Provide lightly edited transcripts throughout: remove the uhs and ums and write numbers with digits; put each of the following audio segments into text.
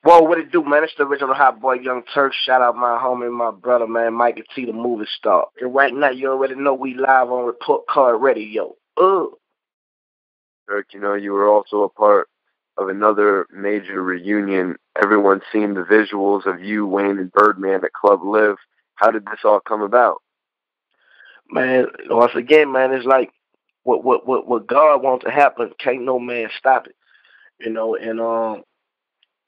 Whoa, what it do, man? It's the original hot boy, Young Turk. Shout out my homie, my brother, man, Mikey T, the movie star. And right now, you already know we live on Report Card Radio. Turk, you were also a part of another major reunion. Everyone's seen the visuals of you, Wayne, and Birdman at Club Live. How did this all come about? Man, once again, man, it's like what God wants to happen, can't no man stop it. And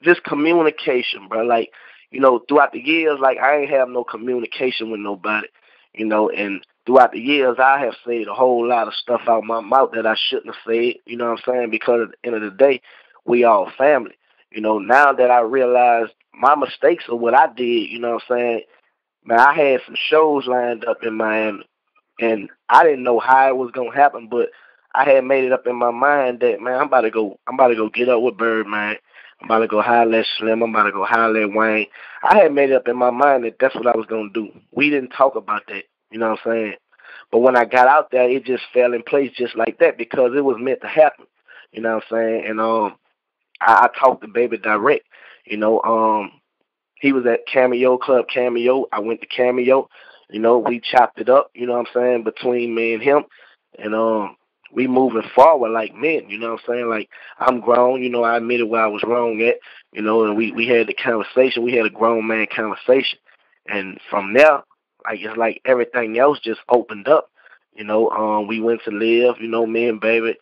just communication, bro. Like, throughout the years, like I ain't have no communication with nobody, and throughout the years I have said a whole lot of stuff out my mouth that I shouldn't have said, you know what I'm saying? Because at the end of the day, we all family. Now that I realize my mistakes of what I did, you know what I'm saying? Man, I had some shows lined up in Miami and I didn't know how it was gonna happen, but I had made it up in my mind that man, I'm about to go get up with Bird, man. I'm about to go holler at Slim. I'm about to go holler at Wayne. I had made it up in my mind that that's what I was gonna do. We didn't talk about that, you know what I'm saying? But when I got out there, it just fell in place just like that because it was meant to happen, you know what I'm saying? And I talked to Baby direct, you know. He was at Cameo Club Cameo. I went to Cameo. We chopped it up, you know what I'm saying, between me and him. And we moving forward like men, you know what I'm saying? Like I'm grown, I admitted where I was wrong at, and we had the conversation, we had a grown man conversation. And from there, like it's like everything else just opened up. We went to live, me and Baby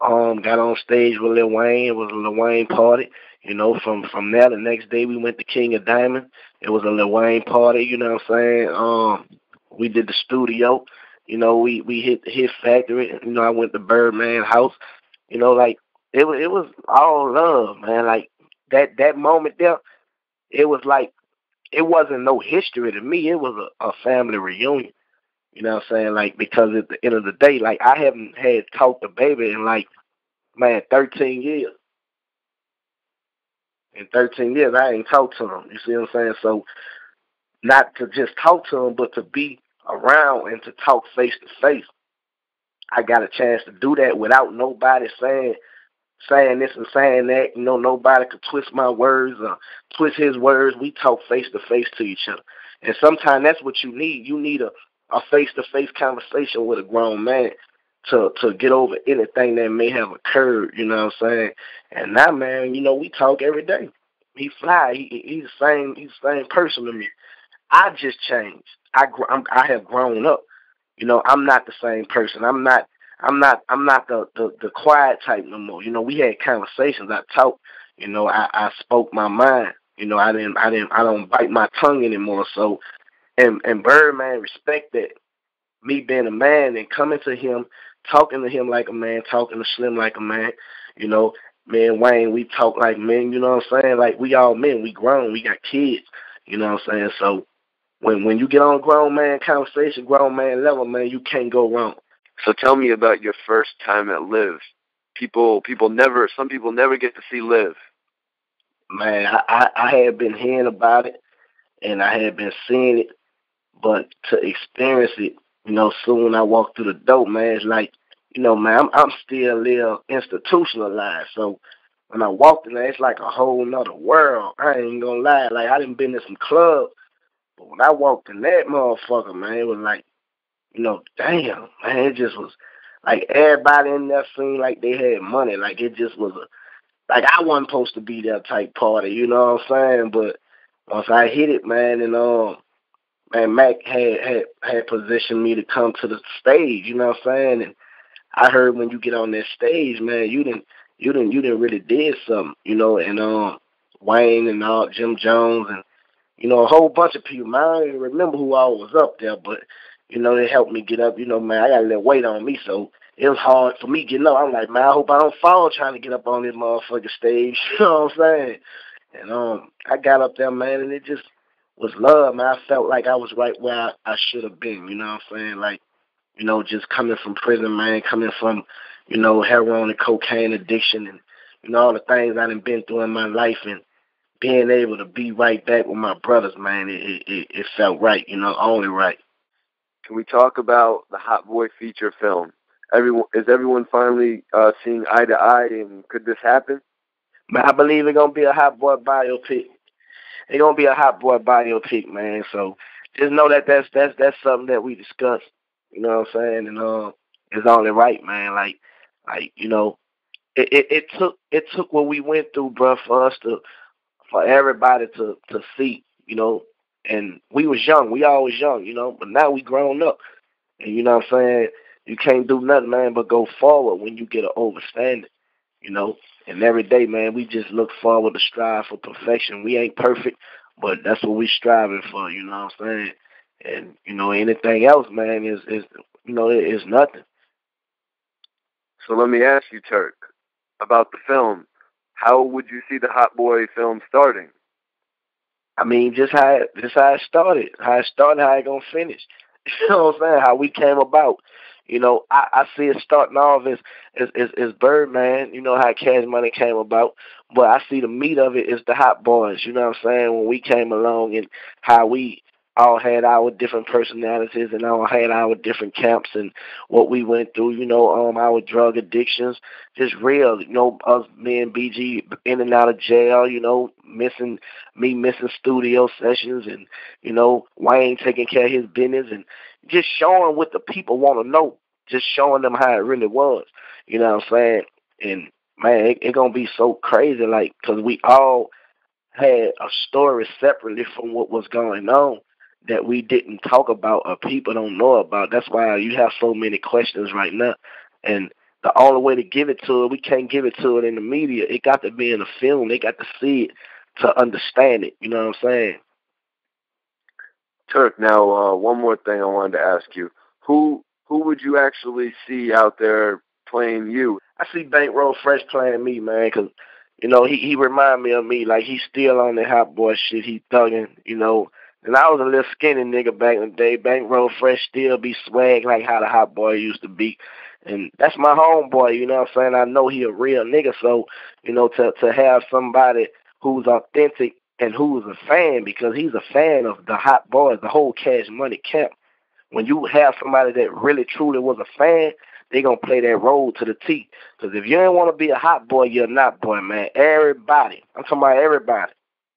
got on stage with Lil Wayne. It was a Lil Wayne party. From there, the next day we went to King of Diamond. It was a Lil Wayne party. You know what I'm saying? We did the studio. We hit the Hit Factory. I went to Birdman House. Like it was all love, man. Like that moment there, it was like it wasn't no history to me. It was a family reunion. You know what I'm saying? Like because at the end of the day, like I haven't had talked to Baby in like man 13 years. In 13 years, I ain't talked to him. You see what I'm saying? So not to just talk to him, but to be around and to talk face to face. I got a chance to do that without nobody saying this and saying that. Nobody could twist my words or twist his words. We talk face to face to each other. And sometimes that's what you need. You need a face to face conversation with a grown man to get over anything that may have occurred, you know what I'm saying? And now, man, we talk every day. He fly. He's the same person to me. I just changed. I have grown up. I'm not the same person. I'm not the quiet type no more. We had conversations. I talked. I spoke my mind. I don't bite my tongue anymore. So and Birdman respect that. Me being a man and coming to him, talking to him like a man, talking to Slim like a man. You know, Me and Wayne, we talk like men. You know what I'm saying? Like we all men. We grown. We got kids. You know what I'm saying? So when you get on grown man conversation, grown man level, man, you can't go wrong. So tell me about your first time at Live. Some people never get to see Live. Man, I had been hearing about it and I had been seeing it, but to experience it, soon I walked through the door, man, it's like, man, I'm still a little institutionalized. So when I walked in there, it's like a whole nother world. I ain't gonna lie. Like I done been in some clubs, but when I walked in that motherfucker, man, it was like, damn, man, it just was like everybody in there seemed like they had money. Like it just was like I wasn't supposed to be that type party, you know what I'm saying? But once I hit it, man, and man, Mac had positioned me to come to the stage, you know what I'm saying? And I heard when you get on that stage, man, you didn't really did something, and Wayne and all Jim Jones and a whole bunch of people. Man, I don't even remember who all was up there, but they helped me get up. Man, I got a little weight on me, so it was hard for me getting up. I'm like, man, I hope I don't fall trying to get up on this motherfucking stage. You know what I'm saying? And I got up there, man, and it just was love, man. I felt like I was right where I should have been. You know what I'm saying? Like, just coming from prison, man, coming from, heroin and cocaine addiction and, all the things I done been through in my life and being able to be right back with my brothers, man, it felt right, only right. Can we talk about the Hot Boy feature film? Everyone finally seeing eye to eye, and could this happen? Man, I believe it's gonna be a hot boy biopic. It's gonna be a hot boy biopic, man. So just know that that's something that we discussed. You know what I'm saying? And it's only right, man. Like it took what we went through, bro, for everybody to see. And we was young. We always young. But now we grown up. And you know what I'm saying? You can't do nothing, man, but go forward when you get an overstanding, you know. And every day, man, we just look forward to strive for perfection. We ain't perfect, but that's what we striving for, you know what I'm saying? And, anything else, man, is nothing. So let me ask you, Turk, about the film. How would you see the Hot Boy film starting? I mean, just how it started, how it gonna finish. You know what I'm saying? How we came about. I see it starting off as Birdman. You know how Cash Money came about, but I see the meat of it is the Hot Boys. You know what I'm saying? When we came along and how we all had our different personalities and all had our different camps and what we went through. Our drug addictions, just real. Us, me and BG in and out of jail. Missing studio sessions and Wayne taking care of his business and just showing what the people want to know, just showing them how it really was. You know what I'm saying? And man, it gonna be so crazy, like, cause we all had a story separately from what was going on that we didn't talk about or people don't know about. That's why you have so many questions right now. And the only way to give it to it, we can't give it to it in the media. It got to be in the film. They got to see it to understand it. You know what I'm saying? Turk, now one more thing I wanted to ask you: who would you actually see out there playing you? I see BankRoll Fresh playing me, man, because he remind me of me. Like, he's still on the hot boy shit. He thugging. And I was a little skinny nigga back in the day. BankRoll Fresh still be swag like how the hot boy used to be. And that's my homeboy, you know what I'm saying? I know he a real nigga, so, to have somebody who's authentic and who's a fan, because he's a fan of the hot boys, the whole Cash Money camp. When you have somebody that really truly was a fan, they gonna play that role to the T. Because if you ain't want to be a hot boy, you're not boy, man. Everybody, I'm talking about everybody,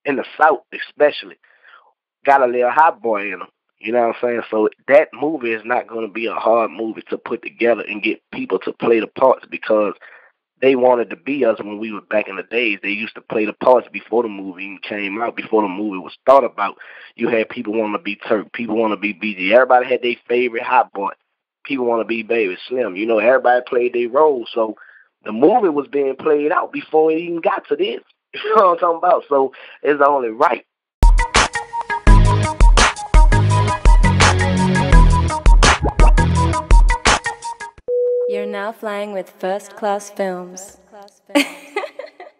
in the South especially, got a little hot boy in them. You know what I'm saying? So that movie is not going to be a hard movie to put together and get people to play the parts, because they wanted to be us when we were back in the days. They used to play the parts before the movie even came out, before the movie was thought about. You had people want to be Turk, people want to be BG. Everybody had their favorite hot boy. People want to be Baby Slim. Everybody played their role. So the movie was being played out before it even got to this. You know what I'm talking about? So it's only right. You're now flying with First Class Films.